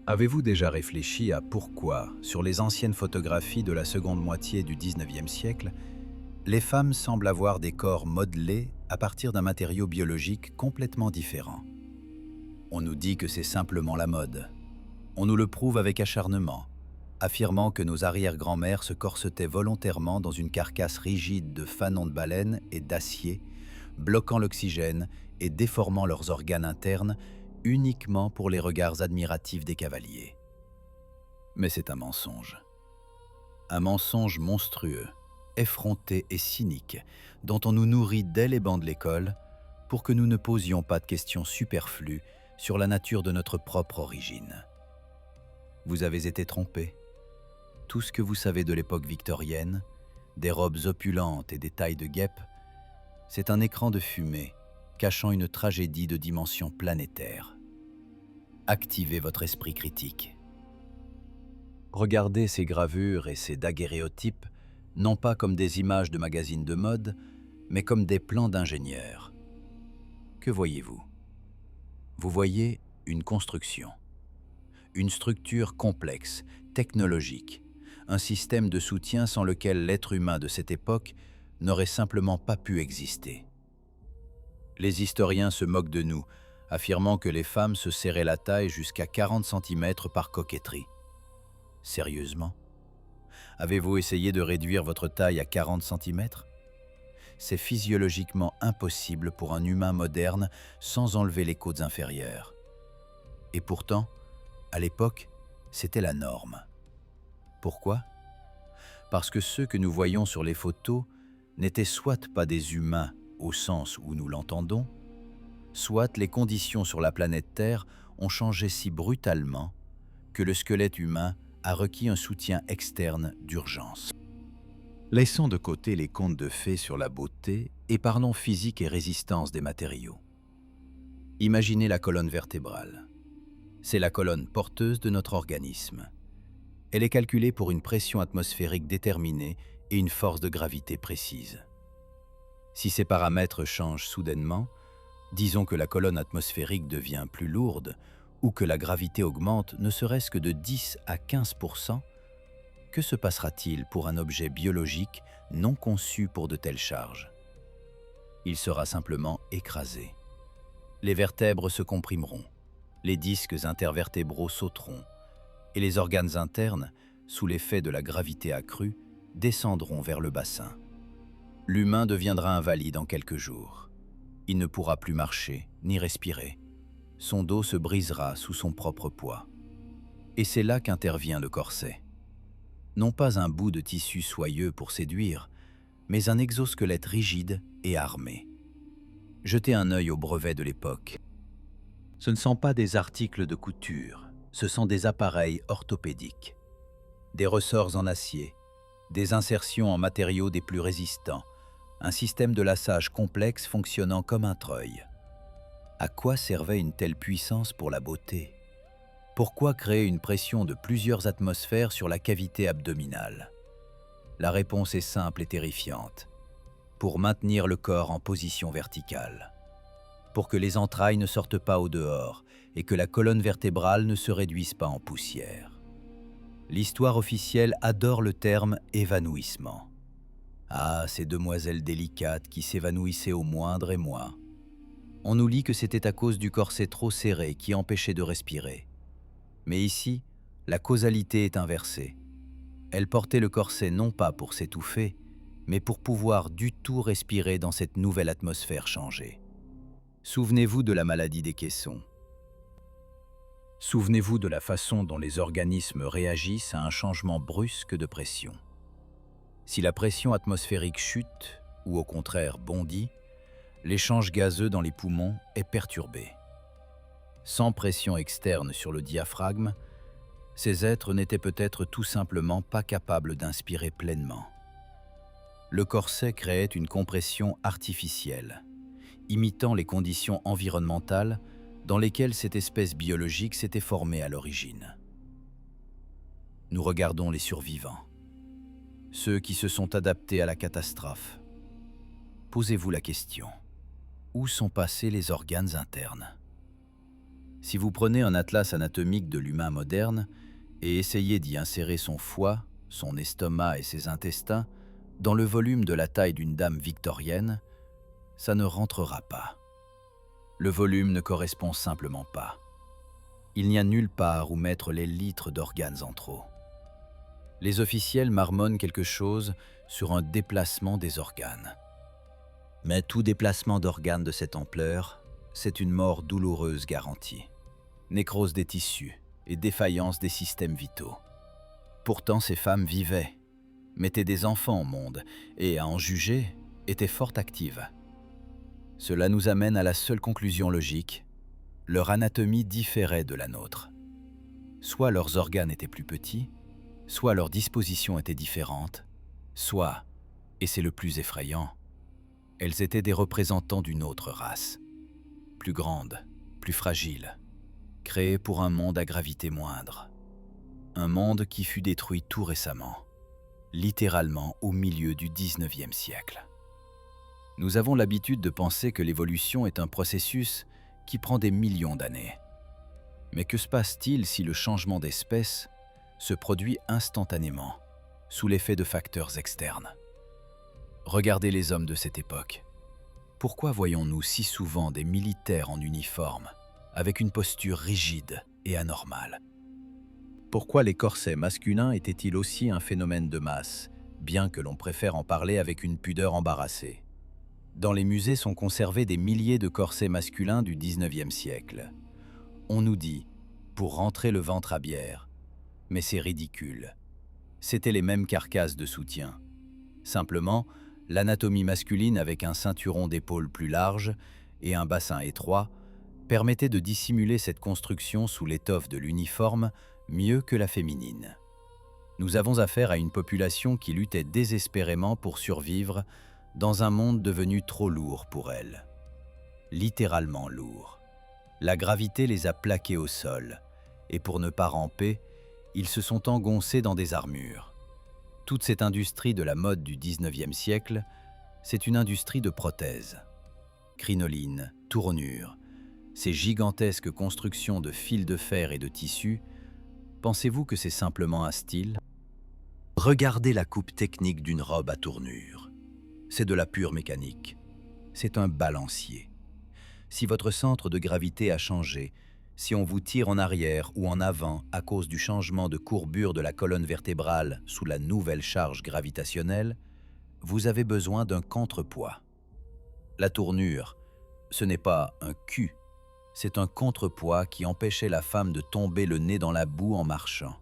Avez-vous déjà réfléchi à pourquoi, sur les anciennes photographies de la seconde moitié du 19e siècle, les femmes semblent avoir des corps modelés à partir d'un matériau biologique complètement différent? On nous dit que c'est simplement la mode. On nous le prouve avec acharnement, affirmant que nos arrière-grand-mères se corsetaient volontairement dans une carcasse rigide de fanons de baleine et d'acier, bloquant l'oxygène et déformant leurs organes internes uniquement pour les regards admiratifs des cavaliers. Mais c'est un mensonge monstrueux, effronté et cynique, dont on nous nourrit dès les bancs de l'école pour que nous ne posions pas de questions superflues sur la nature de notre propre origine. Vous avez été trompé. Tout ce que vous savez de l'époque victorienne, des robes opulentes et des tailles de guêpes, c'est un écran de fumée cachant une tragédie de dimension planétaire. Activez votre esprit critique. Regardez ces gravures et ces daguerréotypes non pas comme des images de magazines de mode, mais comme des plans d'ingénieurs. Que voyez-vous? Vous voyez une construction, une structure complexe, technologique, un système de soutien sans lequel l'être humain de cette époque n'aurait simplement pas pu exister. Les historiens se moquent de nous, affirmant que les femmes se serraient la taille jusqu'à 40 cm par coquetterie. Sérieusement? Avez-vous essayé de réduire votre taille à 40 cm? C'est physiologiquement impossible pour un humain moderne sans enlever les côtes inférieures. Et pourtant, à l'époque, c'était la norme. Pourquoi? Parce que ceux que nous voyons sur les photos n'étaient soit pas des humains au sens où nous l'entendons, soit les conditions sur la planète Terre ont changé si brutalement que le squelette humain a requis un soutien externe d'urgence. Laissons de côté les contes de fées sur la beauté et parlons physique et résistance des matériaux. Imaginez la colonne vertébrale. C'est la colonne porteuse de notre organisme. Elle est calculée pour une pression atmosphérique déterminée et une force de gravité précise. Si ces paramètres changent soudainement, disons que la colonne atmosphérique devient plus lourde ou que la gravité augmente ne serait-ce que de 10 à 15%, que se passera-t-il pour un objet biologique non conçu pour de telles charges? Il sera simplement écrasé. Les vertèbres se comprimeront, les disques intervertébraux sauteront, et les organes internes, sous l'effet de la gravité accrue, descendront vers le bassin. L'humain deviendra invalide en quelques jours. Il ne pourra plus marcher, ni respirer. Son dos se brisera sous son propre poids. Et c'est là qu'intervient le corset. Non pas un bout de tissu soyeux pour séduire, mais un exosquelette rigide et armé. Jetez un œil aux brevets de l'époque. Ce ne sont pas des articles de couture, ce sont des appareils orthopédiques. Des ressorts en acier, des insertions en matériaux des plus résistants, un système de lassage complexe fonctionnant comme un treuil. À quoi servait une telle puissance pour la beauté? Pourquoi créer une pression de plusieurs atmosphères sur la cavité abdominale? La réponse est simple et terrifiante. Pour maintenir le corps en position verticale. Pour que les entrailles ne sortent pas au dehors et que la colonne vertébrale ne se réduise pas en poussière. L'histoire officielle adore le terme « évanouissement ». Ah, ces demoiselles délicates qui s'évanouissaient au moindre émoi. On nous lit que c'était à cause du corset trop serré qui empêchait de respirer. Mais ici, la causalité est inversée. Elles portaient le corset non pas pour s'étouffer, mais pour pouvoir du tout respirer dans cette nouvelle atmosphère changée. Souvenez-vous de la maladie des caissons. Souvenez-vous de la façon dont les organismes réagissent à un changement brusque de pression. Si la pression atmosphérique chute, ou au contraire bondit, l'échange gazeux dans les poumons est perturbé. Sans pression externe sur le diaphragme, ces êtres n'étaient peut-être tout simplement pas capables d'inspirer pleinement. Le corset créait une compression artificielle, imitant les conditions environnementales dans lesquelles cette espèce biologique s'était formée à l'origine. Nous regardons les survivants, ceux qui se sont adaptés à la catastrophe. Posez-vous la question, où sont passés les organes internes? Si vous prenez un atlas anatomique de l'humain moderne et essayez d'y insérer son foie, son estomac et ses intestins dans le volume de la taille d'une dame victorienne, ça ne rentrera pas. Le volume ne correspond simplement pas. Il n'y a nulle part où mettre les litres d'organes en trop. Les officiels marmonnent quelque chose sur un déplacement des organes. Mais tout déplacement d'organes de cette ampleur, c'est une mort douloureuse garantie. Nécrose des tissus et défaillance des systèmes vitaux. Pourtant, ces femmes vivaient, mettaient des enfants au monde et, à en juger, étaient fort actives. Cela nous amène à la seule conclusion logique: leur anatomie différait de la nôtre. Soit leurs organes étaient plus petits, soit leur disposition était différente, soit, et c'est le plus effrayant, elles étaient des représentants d'une autre race, plus grande, plus fragile, créée pour un monde à gravité moindre. Un monde qui fut détruit tout récemment, littéralement au milieu du 19e siècle. Nous avons l'habitude de penser que l'évolution est un processus qui prend des millions d'années. Mais que se passe-t-il si le changement d'espèce se produit instantanément, sous l'effet de facteurs externes? Regardez les hommes de cette époque. Pourquoi voyons-nous si souvent des militaires en uniforme, avec une posture rigide et anormale? Pourquoi les corsets masculins étaient-ils aussi un phénomène de masse, bien que l'on préfère en parler avec une pudeur embarrassée? Dans les musées sont conservés des milliers de corsets masculins du 19e siècle. On nous dit « pour rentrer le ventre à bière », mais c'est ridicule. C'étaient les mêmes carcasses de soutien. Simplement, l'anatomie masculine avec un ceinturon d'épaule plus large et un bassin étroit permettait de dissimuler cette construction sous l'étoffe de l'uniforme mieux que la féminine. Nous avons affaire à une population qui luttait désespérément pour survivre dans un monde devenu trop lourd pour elle. Littéralement lourd. La gravité les a plaqués au sol, et pour ne pas ramper, ils se sont engoncés dans des armures. Toute cette industrie de la mode du 19e siècle, c'est une industrie de prothèses. Crinolines, tournures, ces gigantesques constructions de fils de fer et de tissus, pensez-vous que c'est simplement un style? Regardez la coupe technique d'une robe à tournure. C'est de la pure mécanique. C'est un balancier. Si votre centre de gravité a changé, si on vous tire en arrière ou en avant à cause du changement de courbure de la colonne vertébrale sous la nouvelle charge gravitationnelle, vous avez besoin d'un contrepoids. La tournure, ce n'est pas un cul, c'est un contrepoids qui empêchait la femme de tomber le nez dans la boue en marchant.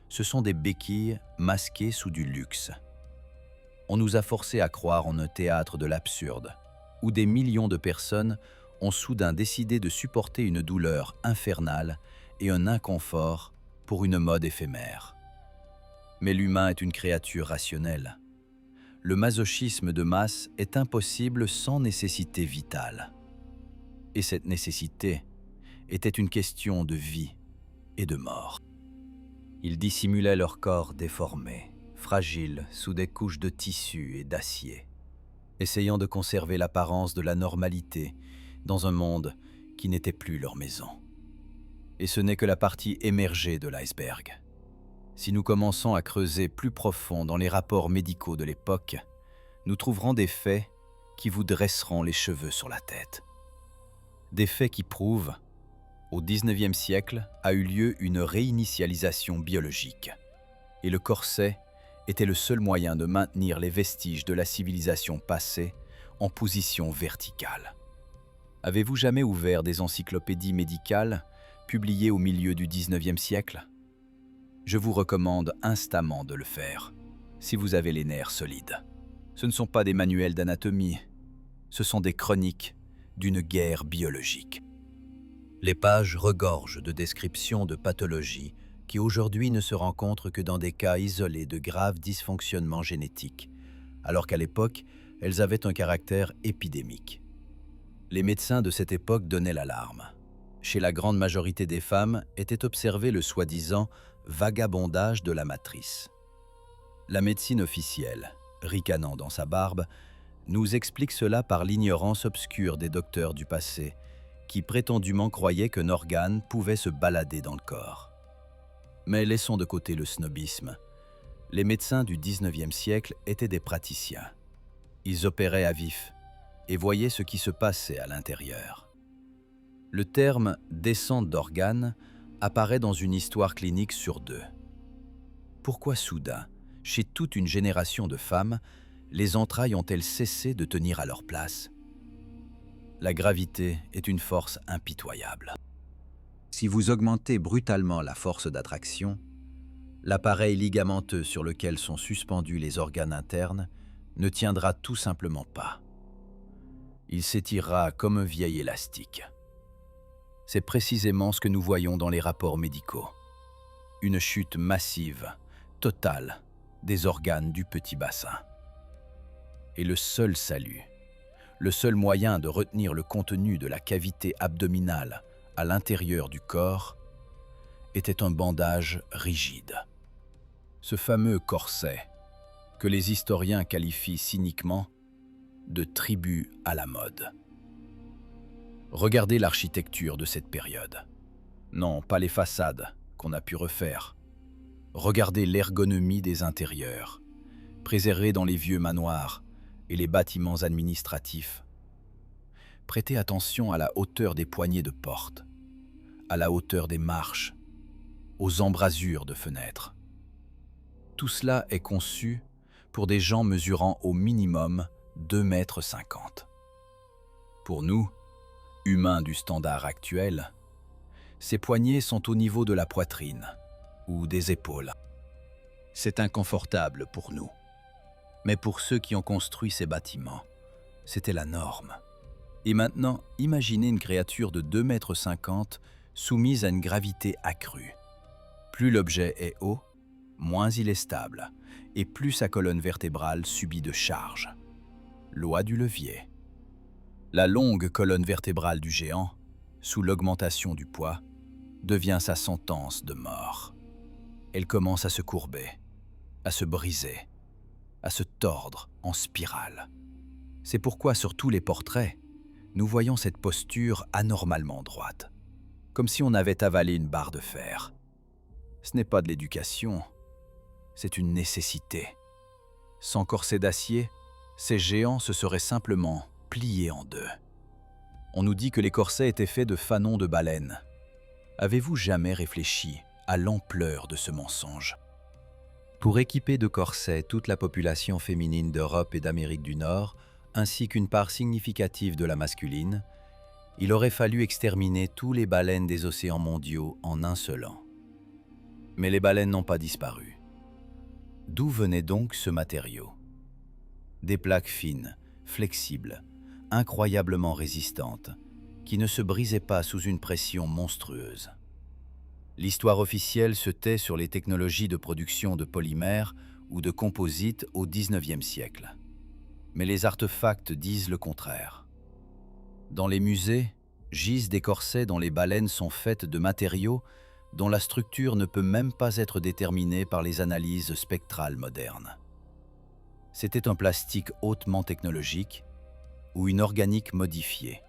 Ce sont des béquilles masquées sous du luxe. On nous a forcés à croire en un théâtre de l'absurde, où des millions de personnes ont soudain décidé de supporter une douleur infernale et un inconfort pour une mode éphémère. Mais l'humain est une créature rationnelle. Le masochisme de masse est impossible sans nécessité vitale. Et cette nécessité était une question de vie et de mort. Ils dissimulaient leur corps déformé, fragile sous des couches de tissu et d'acier, essayant de conserver l'apparence de la normalité dans un monde qui n'était plus leur maison. Et ce n'est que la partie émergée de l'iceberg. Si nous commençons à creuser plus profond dans les rapports médicaux de l'époque, nous trouverons des faits qui vous dresseront les cheveux sur la tête. Des faits qui prouvent, au XIXe siècle a eu lieu une réinitialisation biologique, et le corset était le seul moyen de maintenir les vestiges de la civilisation passée en position verticale. Avez-vous jamais ouvert des encyclopédies médicales publiées au milieu du XIXe siècle? Je vous recommande instamment de le faire, si vous avez les nerfs solides. Ce ne sont pas des manuels d'anatomie, ce sont des chroniques d'une guerre biologique. Les pages regorgent de descriptions de pathologies qui aujourd'hui ne se rencontrent que dans des cas isolés de graves dysfonctionnements génétiques, alors qu'à l'époque, elles avaient un caractère épidémique. Les médecins de cette époque donnaient l'alarme. Chez la grande majorité des femmes était observé le soi-disant vagabondage de la matrice. La médecine officielle, ricanant dans sa barbe, nous explique cela par l'ignorance obscure des docteurs du passé qui prétendument croyaient qu'un organe pouvait se balader dans le corps. Mais laissons de côté le snobisme. Les médecins du XIXe siècle étaient des praticiens. Ils opéraient à vif et voyaient ce qui se passait à l'intérieur. Le terme « descente d'organes » apparaît dans une histoire clinique sur deux. Pourquoi soudain, chez toute une génération de femmes, les entrailles ont-elles cessé de tenir à leur place? La gravité est une force impitoyable. Si vous augmentez brutalement la force d'attraction, l'appareil ligamenteux sur lequel sont suspendus les organes internes ne tiendra tout simplement pas. Il s'étirera comme un vieil élastique. C'est précisément ce que nous voyons dans les rapports médicaux. Une chute massive, totale, des organes du petit bassin. Et le seul salut, le seul moyen de retenir le contenu de la cavité abdominale à l'intérieur du corps, était un bandage rigide. Ce fameux corset, que les historiens qualifient cyniquement de tribu à la mode. Regardez l'architecture de cette période. Non, pas les façades qu'on a pu refaire. Regardez l'ergonomie des intérieurs, préservés dans les vieux manoirs et les bâtiments administratifs. Prêtez attention à la hauteur des poignées de porte, à la hauteur des marches, aux embrasures de fenêtres. Tout cela est conçu pour des gens mesurant au minimum 2,50 m. Pour nous, humains du standard actuel, ces poignées sont au niveau de la poitrine ou des épaules. C'est inconfortable pour nous. Mais pour ceux qui ont construit ces bâtiments, c'était la norme. Et maintenant, imaginez une créature de 2,50 m soumise à une gravité accrue. Plus l'objet est haut, moins il est stable, et plus sa colonne vertébrale subit de charges. Loi du levier. La longue colonne vertébrale du géant, sous l'augmentation du poids, devient sa sentence de mort. Elle commence à se courber, à se briser, à se tordre en spirale. C'est pourquoi sur tous les portraits, nous voyons cette posture anormalement droite, comme si on avait avalé une barre de fer. Ce n'est pas de l'éducation, c'est une nécessité. Sans corset d'acier, ces géants se seraient simplement pliés en deux. On nous dit que les corsets étaient faits de fanons de baleine. Avez-vous jamais réfléchi à l'ampleur de ce mensonge? Pour équiper de corsets toute la population féminine d'Europe et d'Amérique du Nord, ainsi qu'une part significative de la masculine, il aurait fallu exterminer tous les baleines des océans mondiaux en un seul an. Mais les baleines n'ont pas disparu. D'où venait donc ce matériau? Des plaques fines, flexibles, incroyablement résistantes, qui ne se brisaient pas sous une pression monstrueuse. L'histoire officielle se tait sur les technologies de production de polymères ou de composites au XIXe siècle. Mais les artefacts disent le contraire. Dans les musées, gisent des corsets dont les baleines sont faites de matériaux dont la structure ne peut même pas être déterminée par les analyses spectrales modernes. C'était un plastique hautement technologique ou une organique modifiée,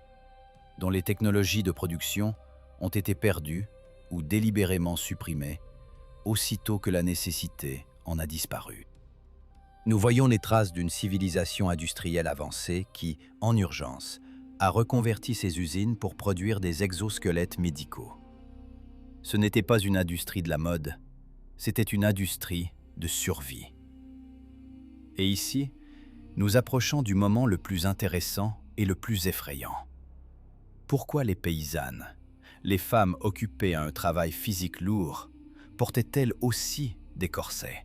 dont les technologies de production ont été perdues ou délibérément supprimées aussitôt que la nécessité en a disparu. Nous voyons les traces d'une civilisation industrielle avancée qui, en urgence, a reconverti ses usines pour produire des exosquelettes médicaux. Ce n'était pas une industrie de la mode, c'était une industrie de survie. Et ici, nous approchons du moment le plus intéressant et le plus effrayant. Pourquoi les paysannes, les femmes occupées à un travail physique lourd, portaient-elles aussi des corsets?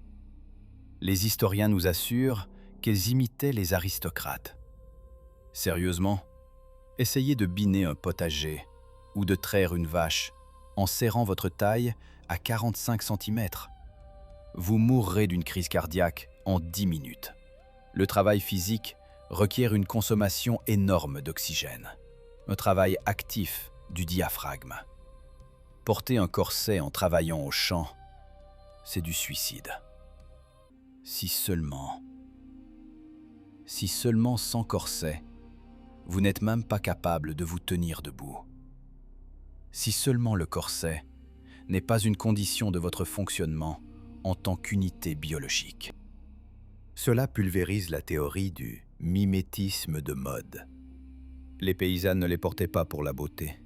Les historiens nous assurent qu'elles imitaient les aristocrates. Sérieusement, essayez de biner un potager ou de traire une vache en serrant votre taille à 45 cm. Vous mourrez d'une crise cardiaque en 10 minutes. Le travail physique requiert une consommation énorme d'oxygène, un travail actif du diaphragme. Porter un corset en travaillant au champ, c'est du suicide. Si seulement sans corset, vous n'êtes même pas capable de vous tenir debout. si seulement le corset n'est pas une condition de votre fonctionnement en tant qu'unité biologique. Cela pulvérise la théorie du mimétisme de mode. Les paysannes ne les portaient pas pour la beauté.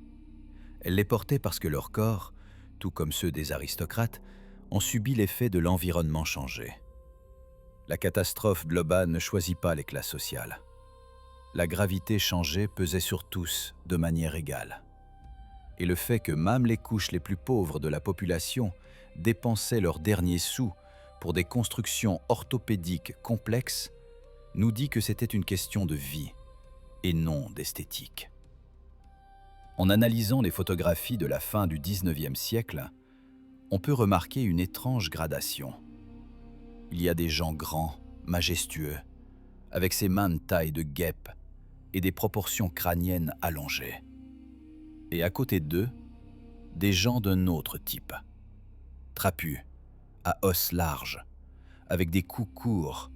Elles les portaient parce que leur corps, tout comme ceux des aristocrates, ont subi l'effet de l'environnement changé. La catastrophe globale ne choisit pas les classes sociales. La gravité changée pesait sur tous de manière égale. Et le fait que même les couches les plus pauvres de la population dépensaient leurs derniers sous pour des constructions orthopédiques complexes nous dit que c'était une question de vie et non d'esthétique. En analysant les photographies de la fin du XIXe siècle, on peut remarquer une étrange gradation. Il y a des gens grands, majestueux, avec ces mains de taille de guêpe et des proportions crâniennes allongées. Et à côté d'eux, des gens d'un autre type, trapus, à os larges, avec des coups courts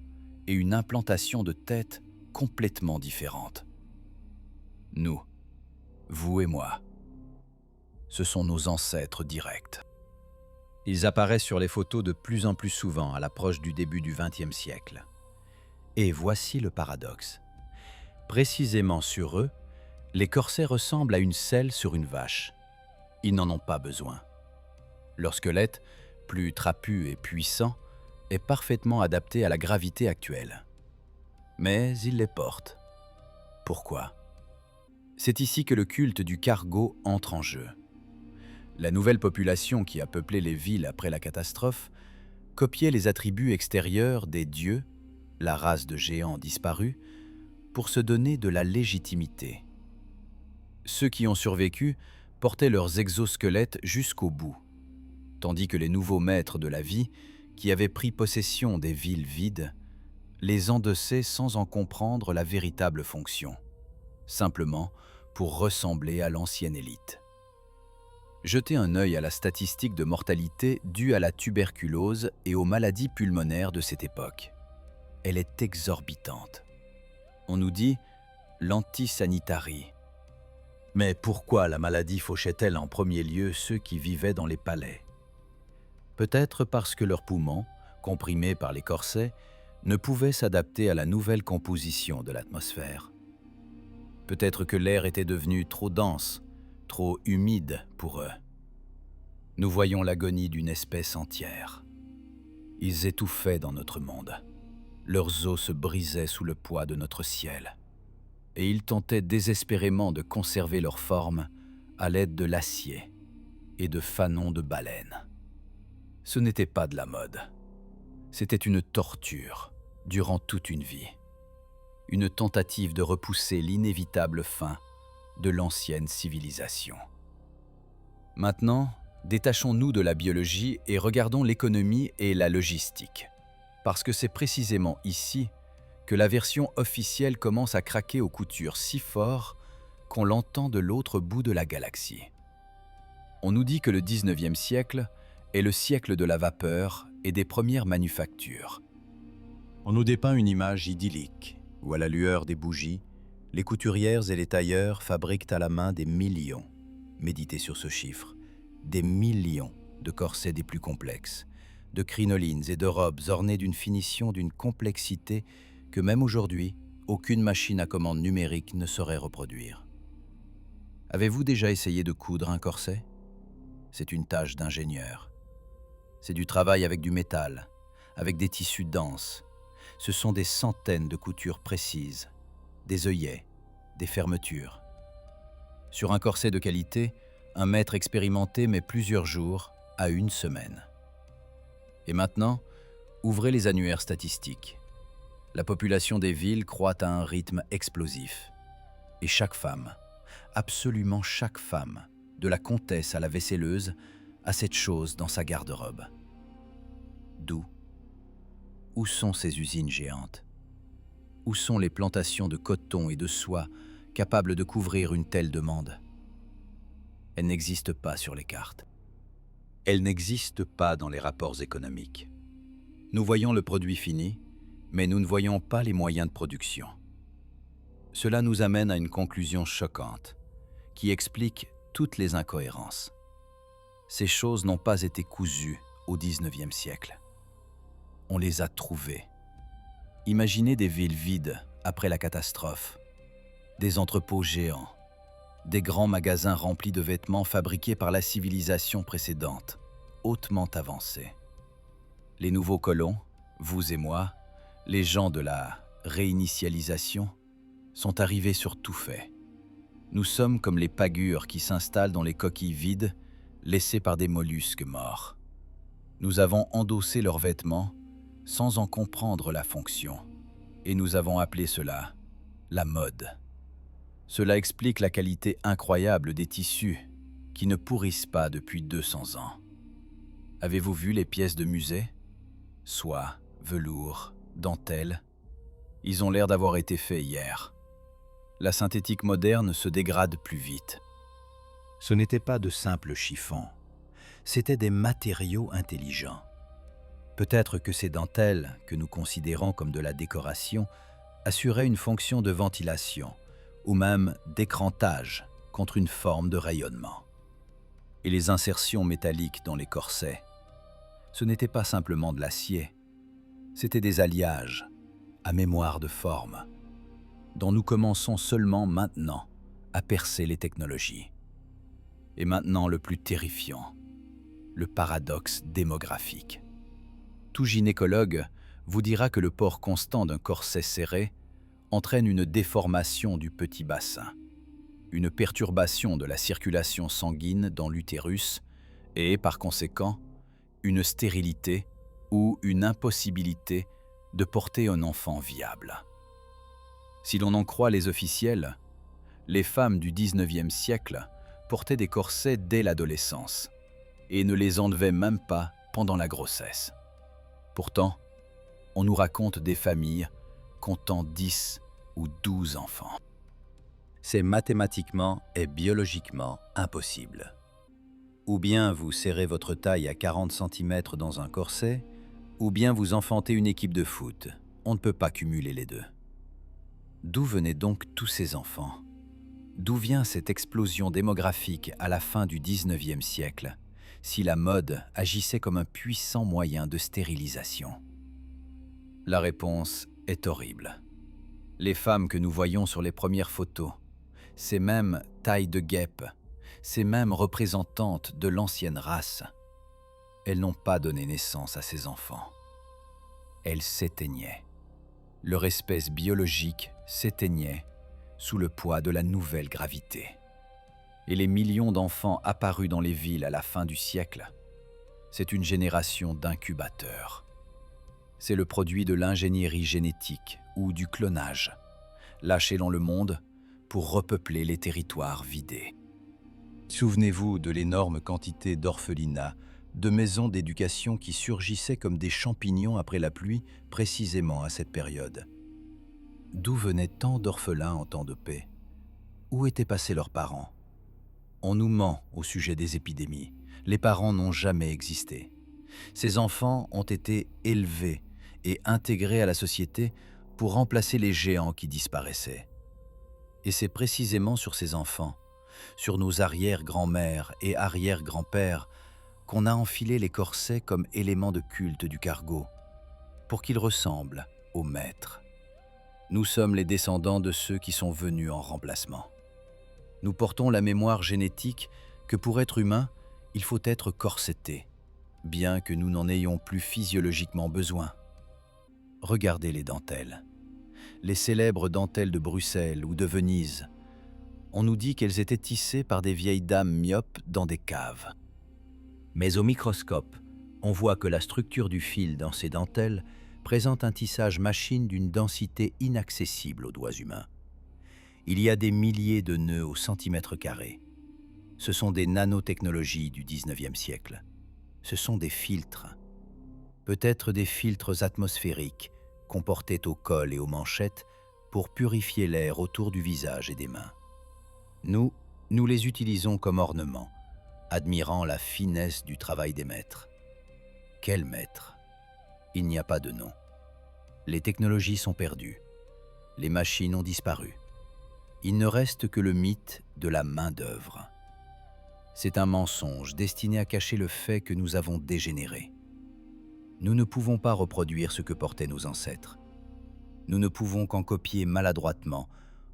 et une implantation de tête complètement différente. Nous, vous et moi, ce sont nos ancêtres directs. Ils apparaissent sur les photos de plus en plus souvent à l'approche du début du XXe siècle. Et voici le paradoxe. Précisément sur eux, les corsets ressemblent à une selle sur une vache. Ils n'en ont pas besoin. Leur squelette, plus trapu et puissant, est parfaitement adapté à la gravité actuelle. Mais ils les portent. Pourquoi ? C'est ici que le culte du cargo entre en jeu. La nouvelle population qui a peuplé les villes après la catastrophe copiait les attributs extérieurs des dieux, la race de géants disparus, pour se donner de la légitimité. Ceux qui ont survécu portaient leurs exosquelettes jusqu'au bout, tandis que les nouveaux maîtres de la vie, qui avaient pris possession des villes vides, les endossaient sans en comprendre la véritable fonction, simplement pour ressembler à l'ancienne élite. Jetez un œil à la statistique de mortalité due à la tuberculose et aux maladies pulmonaires de cette époque. Elle est exorbitante. On nous dit « l'antisanitarie ». Mais pourquoi la maladie fauchait-elle en premier lieu ceux qui vivaient dans les palais ? Peut-être parce que leurs poumons, comprimés par les corsets, ne pouvaient s'adapter à la nouvelle composition de l'atmosphère. Peut-être que l'air était devenu trop dense, trop humide pour eux. Nous voyons l'agonie d'une espèce entière. Ils étouffaient dans notre monde. Leurs os se brisaient sous le poids de notre ciel. Et ils tentaient désespérément de conserver leur forme à l'aide de l'acier et de fanons de baleine. Ce n'était pas de la mode. C'était une torture durant toute une vie. Une tentative de repousser l'inévitable fin de l'ancienne civilisation. Maintenant, détachons-nous de la biologie et regardons l'économie et la logistique. Parce que c'est précisément ici que la version officielle commence à craquer aux coutures si fort qu'on l'entend de l'autre bout de la galaxie. On nous dit que le XIXe siècle est le siècle de la vapeur et des premières manufactures. On nous dépeint une image idyllique, où à la lueur des bougies, les couturières et les tailleurs fabriquent à la main des millions, méditez sur ce chiffre, des millions de corsets des plus complexes, de crinolines et de robes ornées d'une finition d'une complexité que même aujourd'hui, aucune machine à commande numérique ne saurait reproduire. Avez-vous déjà essayé de coudre un corset ? C'est une tâche d'ingénieur. C'est du travail avec du métal, avec des tissus denses. Ce sont des centaines de coutures précises, des œillets, des fermetures. Sur un corset de qualité, un maître expérimenté met plusieurs jours à une semaine. Et maintenant, ouvrez les annuaires statistiques. La population des villes croît à un rythme explosif. Et chaque femme, absolument chaque femme, de la comtesse à la vaisseleuse, a cette chose dans sa garde-robe. D'où ? Où sont ces usines géantes ? Où sont les plantations de coton et de soie capables de couvrir une telle demande ? Elles n'existent pas sur les cartes. Elles n'existent pas dans les rapports économiques. Nous voyons le produit fini, mais nous ne voyons pas les moyens de production. Cela nous amène à une conclusion choquante, qui explique toutes les incohérences. Ces choses n'ont pas été cousues au XIXe siècle. On les a trouvées. Imaginez des villes vides après la catastrophe, des entrepôts géants, des grands magasins remplis de vêtements fabriqués par la civilisation précédente, hautement avancée. Les nouveaux colons, vous et moi, les gens de la réinitialisation, sont arrivés sur tout fait. Nous sommes comme les pagures qui s'installent dans les coquilles vides laissées par des mollusques morts. Nous avons endossé leurs vêtements sans en comprendre la fonction, et nous avons appelé cela la mode. Cela explique la qualité incroyable des tissus qui ne pourrissent pas depuis 200 ans. Avez-vous vu les pièces de musée? Soie, velours, dentelle, ils ont l'air d'avoir été faits hier. La synthétique moderne se dégrade plus vite. Ce n'était pas de simples chiffons, c'étaient des matériaux intelligents. Peut-être que ces dentelles, que nous considérons comme de la décoration, assuraient une fonction de ventilation ou même d'écrantage contre une forme de rayonnement. Et les insertions métalliques dans les corsets, ce n'était pas simplement de l'acier, c'était des alliages à mémoire de forme, dont nous commençons seulement maintenant à percer les technologies. Et maintenant le plus terrifiant, le paradoxe démographique. Tout gynécologue vous dira que le port constant d'un corset serré entraîne une déformation du petit bassin, une perturbation de la circulation sanguine dans l'utérus et, par conséquent, une stérilité ou une impossibilité de porter un enfant viable. Si l'on en croit les officiels, les femmes du XIXe siècle portaient des corsets dès l'adolescence et ne les enlevaient même pas pendant la grossesse. Pourtant, on nous raconte des familles comptant 10 ou 12 enfants. C'est mathématiquement et biologiquement impossible. Ou bien vous serrez votre taille à 40 cm dans un corset, ou bien vous enfantez une équipe de foot. On ne peut pas cumuler les deux. D'où venaient donc tous ces enfants? D'où vient cette explosion démographique à la fin du XIXe siècle, si la mode agissait comme un puissant moyen de stérilisation? La réponse est horrible. Les femmes que nous voyons sur les premières photos, ces mêmes tailles de guêpes, ces mêmes représentantes de l'ancienne race, elles n'ont pas donné naissance à ces enfants. Elles s'éteignaient. Leur espèce biologique s'éteignait sous le poids de la nouvelle gravité. Et les millions d'enfants apparus dans les villes à la fin du siècle, c'est une génération d'incubateurs. C'est le produit de l'ingénierie génétique ou du clonage, lâché dans le monde pour repeupler les territoires vidés. Souvenez-vous de l'énorme quantité d'orphelinats, de maisons d'éducation qui surgissaient comme des champignons après la pluie, précisément à cette période. D'où venaient tant d'orphelins en temps de paix? Où étaient passés leurs parents? On nous ment au sujet des épidémies. Les parents n'ont jamais existé. Ces enfants ont été élevés et intégrés à la société pour remplacer les géants qui disparaissaient. Et c'est précisément sur ces enfants, sur nos arrière-grand-mères et arrière-grands-pères, qu'on a enfilé les corsets comme éléments de culte du cargo, pour qu'ils ressemblent aux maîtres. Nous sommes les descendants de ceux qui sont venus en remplacement. Nous portons la mémoire génétique que pour être humain, il faut être corseté, bien que nous n'en ayons plus physiologiquement besoin. Regardez les dentelles. Les célèbres dentelles de Bruxelles ou de Venise. On nous dit qu'elles étaient tissées par des vieilles dames myopes dans des caves. Mais au microscope, on voit que la structure du fil dans ces dentelles présente un tissage machine d'une densité inaccessible aux doigts humains. Il y a des milliers de nœuds au centimètre carré. Ce sont des nanotechnologies du XIXe siècle. Ce sont des filtres. Peut-être des filtres atmosphériques qu'on portait au col et aux manchettes pour purifier l'air autour du visage et des mains. Nous les utilisons comme ornement, admirant la finesse du travail des maîtres. Quel maître? Il n'y a pas de nom. Les technologies sont perdues. Les machines ont disparu. Il ne reste que le mythe de la main-d'œuvre. C'est un mensonge destiné à cacher le fait que nous avons dégénéré. Nous ne pouvons pas reproduire ce que portaient nos ancêtres. Nous ne pouvons qu'en copier maladroitement,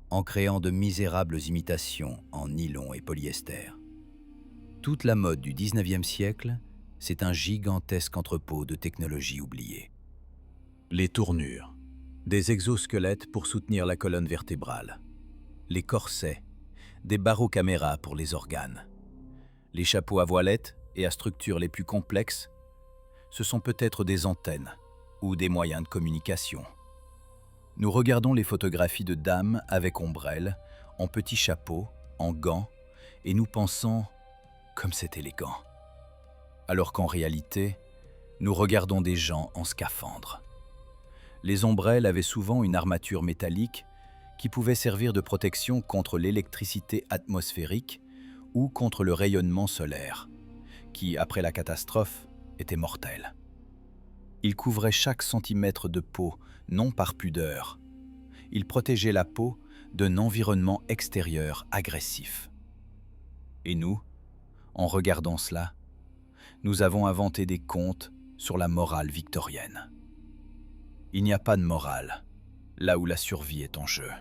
en créant de misérables imitations en nylon et polyester. Toute la mode du 19e siècle, c'est un gigantesque entrepôt de technologies oubliées. Les tournures, des exosquelettes pour soutenir la colonne vertébrale, les corsets, des barocaméras pour les organes, les chapeaux à voilettes et à structures les plus complexes, ce sont peut-être des antennes ou des moyens de communication. Nous regardons les photographies de dames avec ombrelles, en petits chapeaux, en gants, et nous pensons « comme c'est élégant ». Alors qu'en réalité, nous regardons des gens en scaphandre. Les ombrelles avaient souvent une armature métallique qui pouvait servir de protection contre l'électricité atmosphérique ou contre le rayonnement solaire, qui, après la catastrophe, était mortel. Ils couvraient chaque centimètre de peau, non par pudeur. Ils protégeaient la peau d'un environnement extérieur agressif. Et nous, en regardant cela, nous avons inventé des contes sur la morale victorienne. Il n'y a pas de morale, là où la survie est en jeu.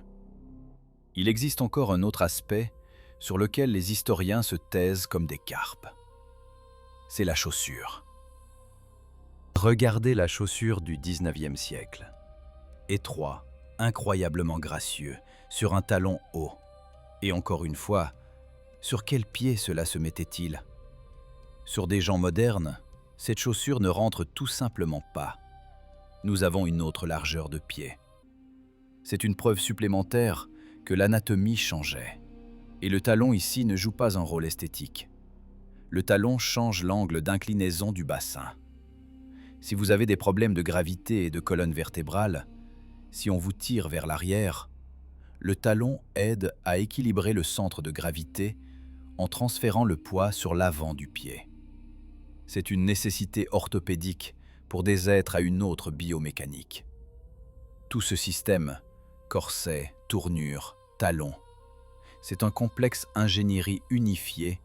Il existe encore un autre aspect sur lequel les historiens se taisent comme des carpes. C'est la chaussure. Regardez la chaussure du 19e siècle. Étroit, incroyablement gracieux, sur un talon haut. Et encore une fois, sur quel pied cela se mettait-il ? Sur des gens modernes, cette chaussure ne rentre tout simplement pas. Nous avons une autre largeur de pied. C'est une preuve supplémentaire que l'anatomie changeait. Et le talon ici ne joue pas un rôle esthétique. Le talon change l'angle d'inclinaison du bassin. Si vous avez des problèmes de gravité et de colonne vertébrale, si on vous tire vers l'arrière, le talon aide à équilibrer le centre de gravité en transférant le poids sur l'avant du pied. C'est une nécessité orthopédique pour des êtres à une autre biomécanique. Tout ce système, corset, tournure, talon, c'est un complexe ingénierie unifié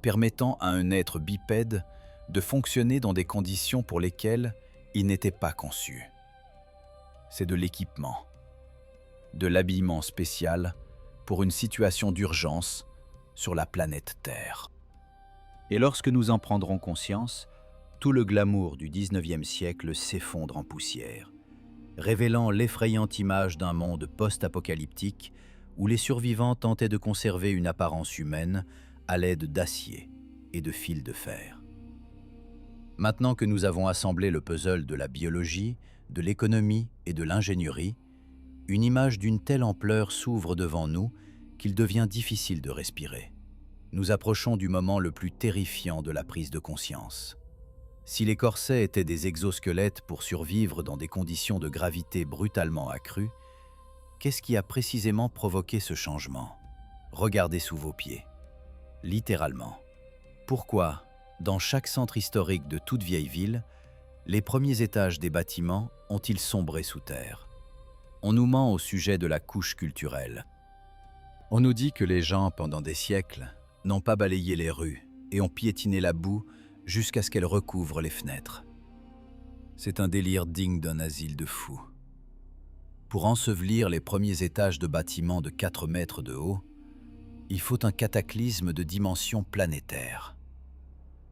permettant à un être bipède de fonctionner dans des conditions pour lesquelles il n'était pas conçu. C'est de l'équipement, de l'habillement spécial pour une situation d'urgence sur la planète Terre. Et lorsque nous en prendrons conscience, tout le glamour du 19e siècle s'effondre en poussière, révélant l'effrayante image d'un monde post-apocalyptique où les survivants tentaient de conserver une apparence humaine à l'aide d'acier et de fils de fer. Maintenant que nous avons assemblé le puzzle de la biologie, de l'économie et de l'ingénierie, une image d'une telle ampleur s'ouvre devant nous qu'il devient difficile de respirer. Nous approchons du moment le plus terrifiant de la prise de conscience. Si les corsets étaient des exosquelettes pour survivre dans des conditions de gravité brutalement accrues, qu'est-ce qui a précisément provoqué ce changement ? Regardez sous vos pieds. Littéralement. Pourquoi, dans chaque centre historique de toute vieille ville, les premiers étages des bâtiments ont-ils sombré sous terre ? On nous ment au sujet de la couche culturelle. On nous dit que les gens, pendant des siècles, n'ont pas balayé les rues et ont piétiné la boue jusqu'à ce qu'elle recouvre les fenêtres. C'est un délire digne d'un asile de fous. Pour ensevelir les premiers étages de bâtiments de 4 mètres de haut, il faut un cataclysme de dimension planétaire.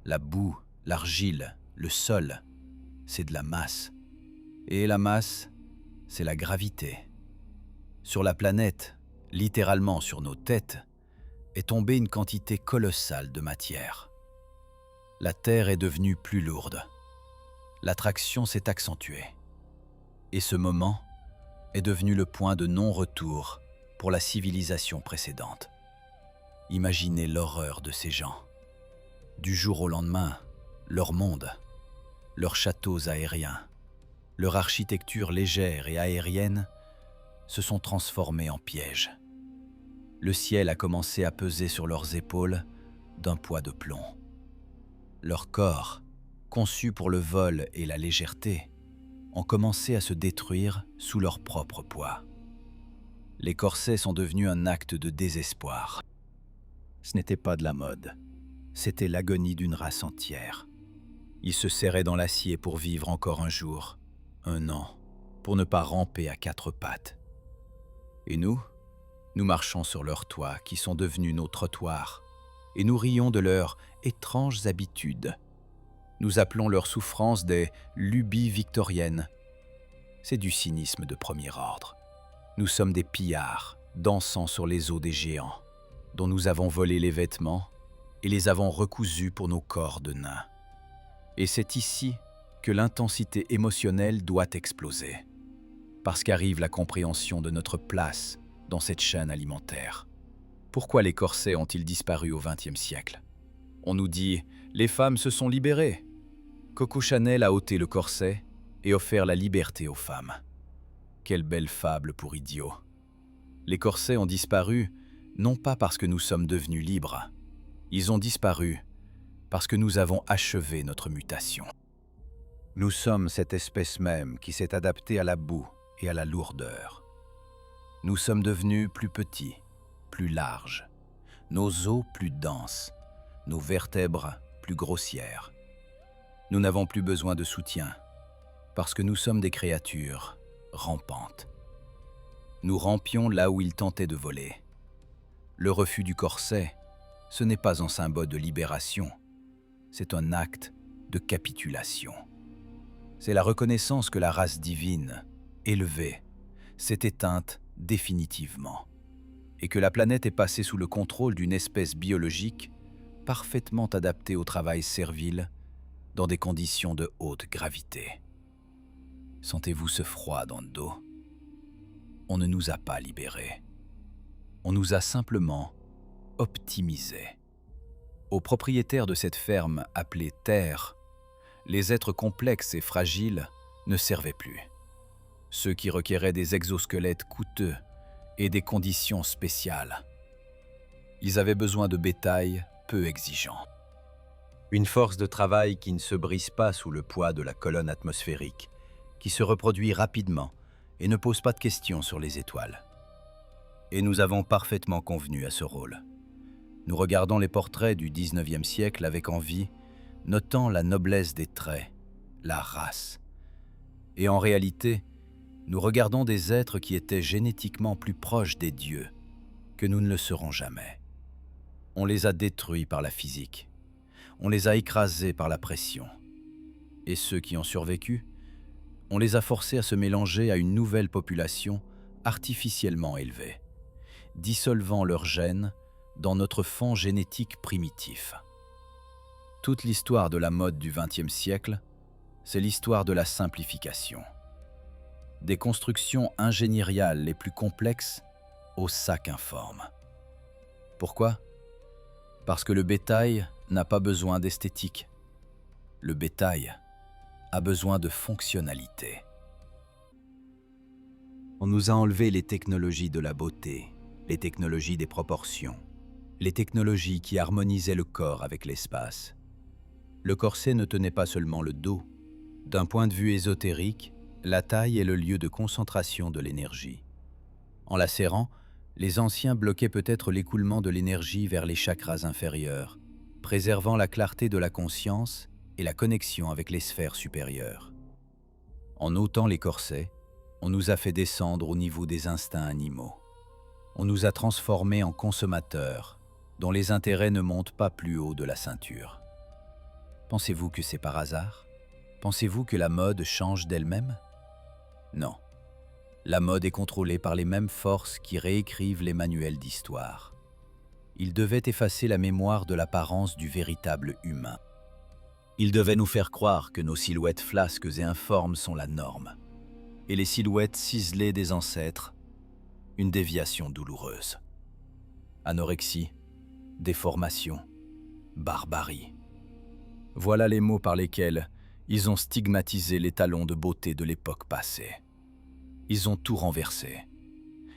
La boue, l'argile, le sol, c'est de la masse. Et la masse, c'est la gravité. Sur la planète, littéralement sur nos têtes, est tombée une quantité colossale de matière. La Terre est devenue plus lourde. L'attraction s'est accentuée. Et ce moment est devenu le point de non-retour pour la civilisation précédente. Imaginez l'horreur de ces gens. Du jour au lendemain, leur monde, leurs châteaux aériens, leur architecture légère et aérienne se sont transformés en pièges. Le ciel a commencé à peser sur leurs épaules d'un poids de plomb. Leurs corps, conçus pour le vol et la légèreté, ont commencé à se détruire sous leur propre poids. Les corsets sont devenus un acte de désespoir. Ce n'était pas de la mode. C'était l'agonie d'une race entière. Ils se serraient dans l'acier pour vivre encore un jour, un an, pour ne pas ramper à quatre pattes. Et nous marchons sur leurs toits qui sont devenus nos trottoirs, et nous rions de leurs étranges habitudes. Nous appelons leurs souffrances des lubies victoriennes. C'est du cynisme de premier ordre. Nous sommes des pillards, dansant sur les os des géants, dont nous avons volé les vêtements et les avons recousus pour nos corps de nains. Et c'est ici que l'intensité émotionnelle doit exploser, parce qu'arrive la compréhension de notre place dans cette chaîne alimentaire. Pourquoi les corsets ont-ils disparu au XXe siècle? On nous dit « les femmes se sont libérées ». Coco Chanel a ôté le corset et offert la liberté aux femmes. Quelle belle fable pour idiots. Les corsets ont disparu, non pas parce que nous sommes devenus libres. Ils ont disparu parce que nous avons achevé notre mutation. Nous sommes cette espèce même qui s'est adaptée à la boue et à la lourdeur. Nous sommes devenus plus petits, plus larges, nos os plus denses, nos vertèbres plus grossières. Nous n'avons plus besoin de soutien, parce que nous sommes des créatures rampantes. Nous rampions là où ils tentaient de voler. Le refus du corset, ce n'est pas un symbole de libération, c'est un acte de capitulation. C'est la reconnaissance que la race divine, élevée, s'est éteinte définitivement, et que la planète est passée sous le contrôle d'une espèce biologique parfaitement adaptée au travail servile dans des conditions de haute gravité. Sentez-vous ce froid dans le dos? On ne nous a pas libérés. On nous a simplement optimisés. Aux propriétaires de cette ferme appelée Terre, les êtres complexes et fragiles ne servaient plus. Ceux qui requéraient des exosquelettes coûteux et des conditions spéciales. Ils avaient besoin de bétail peu exigeant. Une force de travail qui ne se brise pas sous le poids de la colonne atmosphérique, qui se reproduit rapidement et ne pose pas de questions sur les étoiles. Et nous avons parfaitement convenu à ce rôle. Nous regardons les portraits du XIXe siècle avec envie, notant la noblesse des traits, la race. Et en réalité, nous regardons des êtres qui étaient génétiquement plus proches des dieux que nous ne le serons jamais. On les a détruits par la physique. On les a écrasés par la pression. Et ceux qui ont survécu, on les a forcés à se mélanger à une nouvelle population artificiellement élevée, dissolvant leurs gènes dans notre fond génétique primitif. Toute l'histoire de la mode du XXe siècle, c'est l'histoire de la simplification. Des constructions ingénieriales les plus complexes au sac informe. Pourquoi? Parce que le bétail n'a pas besoin d'esthétique. Le bétail a besoin de fonctionnalité. On nous a enlevé les technologies de la beauté, les technologies des proportions, les technologies qui harmonisaient le corps avec l'espace. Le corset ne tenait pas seulement le dos. D'un point de vue ésotérique, la taille est le lieu de concentration de l'énergie. En la serrant, les anciens bloquaient peut-être l'écoulement de l'énergie vers les chakras inférieurs, préservant la clarté de la conscience et la connexion avec les sphères supérieures. En ôtant les corsets, on nous a fait descendre au niveau des instincts animaux. On nous a transformés en consommateurs, dont les intérêts ne montent pas plus haut de la ceinture. Pensez-vous que c'est par hasard? Pensez-vous que la mode change d'elle-même? Non. La mode est contrôlée par les mêmes forces qui réécrivent les manuels d'histoire. Ils devaient effacer la mémoire de l'apparence du véritable humain. Ils devaient nous faire croire que nos silhouettes flasques et informes sont la norme, et les silhouettes ciselées des ancêtres, une déviation douloureuse. Anorexie, déformation, barbarie. Voilà les mots par lesquels ils ont stigmatisé les talons de beauté de l'époque passée. Ils ont tout renversé.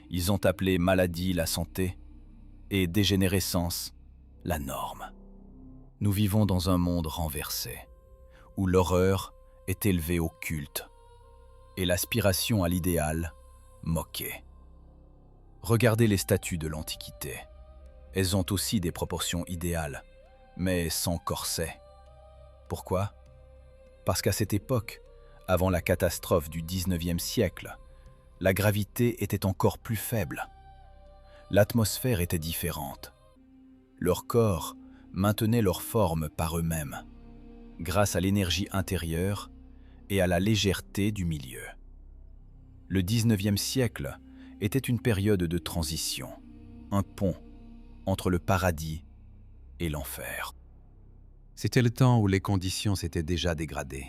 Ils ont appelé maladie la santé et dégénérescence la norme. Nous vivons dans un monde renversé, où l'horreur est élevée au culte et l'aspiration à l'idéal moquée. Regardez les statues de l'Antiquité. Elles ont aussi des proportions idéales, mais sans corset. Pourquoi? Parce qu'à cette époque, avant la catastrophe du 19e siècle, la gravité était encore plus faible. L'atmosphère était différente. Leurs corps maintenaient leur forme par eux-mêmes, grâce à l'énergie intérieure et à la légèreté du milieu. Le 19e siècle était une période de transition, un pont entre le paradis et l'enfer. C'était le temps où les conditions s'étaient déjà dégradées.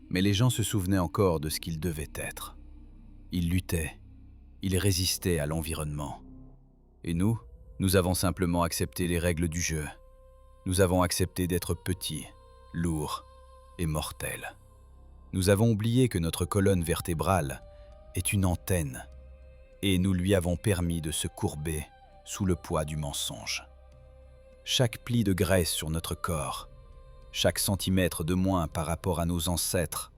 Mais les gens se souvenaient encore de ce qu'ils devaient être. Ils luttaient, ils résistaient à l'environnement. Et nous avons simplement accepté les règles du jeu. Nous avons accepté d'être petits, lourds et mortels. Nous avons oublié que notre colonne vertébrale est une antenne, et nous lui avons permis de se courber sous le poids du mensonge. Chaque pli de graisse sur notre corps, chaque centimètre de moins par rapport à nos ancêtres,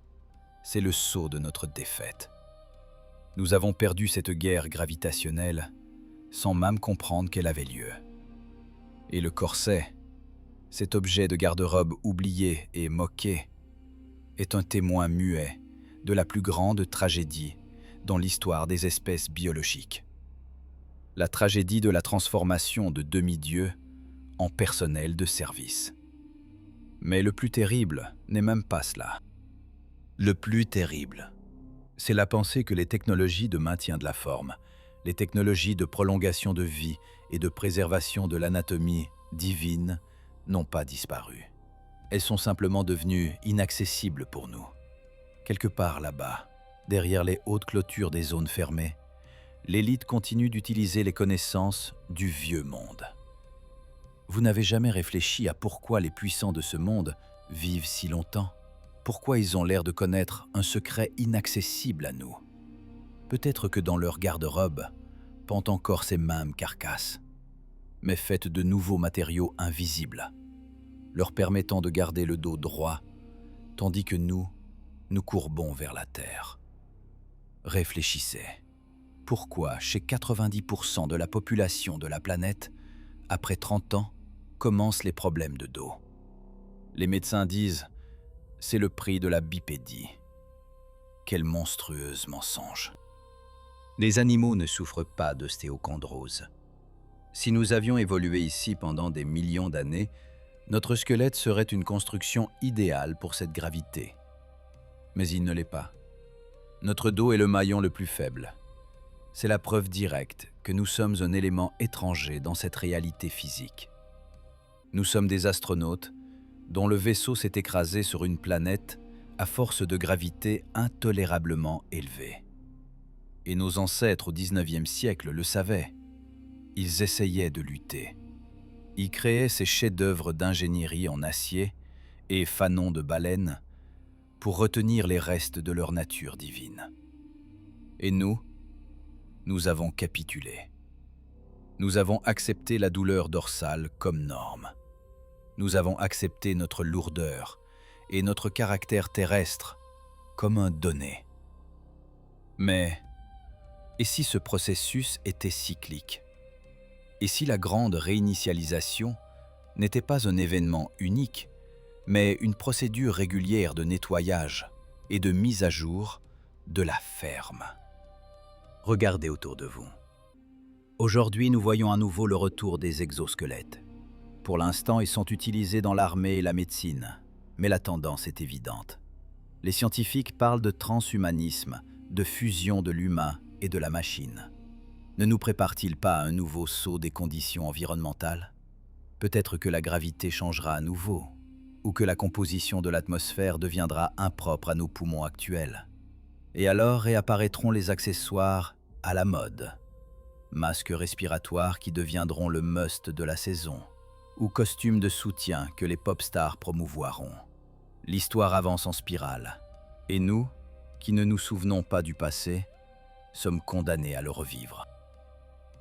c'est le sceau de notre défaite. Nous avons perdu cette guerre gravitationnelle sans même comprendre qu'elle avait lieu. Et le corset, cet objet de garde-robe oublié et moqué, est un témoin muet de la plus grande tragédie dans l'histoire des espèces biologiques. La tragédie de la transformation de demi-dieux en personnel de service. Mais le plus terrible n'est même pas cela. Le plus terrible, c'est la pensée que les technologies de maintien de la forme, les technologies de prolongation de vie et de préservation de l'anatomie divine n'ont pas disparu. Elles sont simplement devenues inaccessibles pour nous. Quelque part là-bas, derrière les hautes clôtures des zones fermées, l'élite continue d'utiliser les connaissances du vieux monde. Vous n'avez jamais réfléchi à pourquoi les puissants de ce monde vivent si longtemps? Pourquoi ils ont l'air de connaître un secret inaccessible à nous? Peut-être que dans leur garde-robe pendent encore ces mêmes carcasses, mais faites de nouveaux matériaux invisibles, leur permettant de garder le dos droit, tandis que nous courbons vers la terre. Réfléchissez. Pourquoi, chez 90% de la population de la planète, après 30 ans, commencent les problèmes de dos? Les médecins disent « c'est le prix de la bipédie ». Quel monstrueux mensonge. Les animaux ne souffrent pas d'ostéochondrose. Si nous avions évolué ici pendant des millions d'années, notre squelette serait une construction idéale pour cette gravité. Mais il ne l'est pas. Notre dos est le maillon le plus faible. C'est la preuve directe que nous sommes un élément étranger dans cette réalité physique. Nous sommes des astronautes dont le vaisseau s'est écrasé sur une planète à force de gravité intolérablement élevée. Et nos ancêtres au 19e siècle le savaient. Ils essayaient de lutter. Ils créaient ces chefs-d'œuvre d'ingénierie en acier et fanons de baleine pour retenir les restes de leur nature divine. Et nous avons capitulé. Nous avons accepté la douleur dorsale comme norme. Nous avons accepté notre lourdeur et notre caractère terrestre comme un donné. Mais, et si ce processus était cyclique? Et si la grande réinitialisation n'était pas un événement unique, mais une procédure régulière de nettoyage et de mise à jour de la ferme? Regardez autour de vous. Aujourd'hui, nous voyons à nouveau le retour des exosquelettes. Pour l'instant, ils sont utilisés dans l'armée et la médecine, mais la tendance est évidente. Les scientifiques parlent de transhumanisme, de fusion de l'humain et de la machine. Ne nous prépare-t-il pas à un nouveau saut des conditions environnementales? Peut-être que la gravité changera à nouveau, ou que la composition de l'atmosphère deviendra impropre à nos poumons actuels. Et alors réapparaîtront les accessoires à la mode. Masques respiratoires qui deviendront le must de la saison, ou costumes de soutien que les pop stars promouvoiront. L'histoire avance en spirale, et nous, qui ne nous souvenons pas du passé, sommes condamnés à le revivre.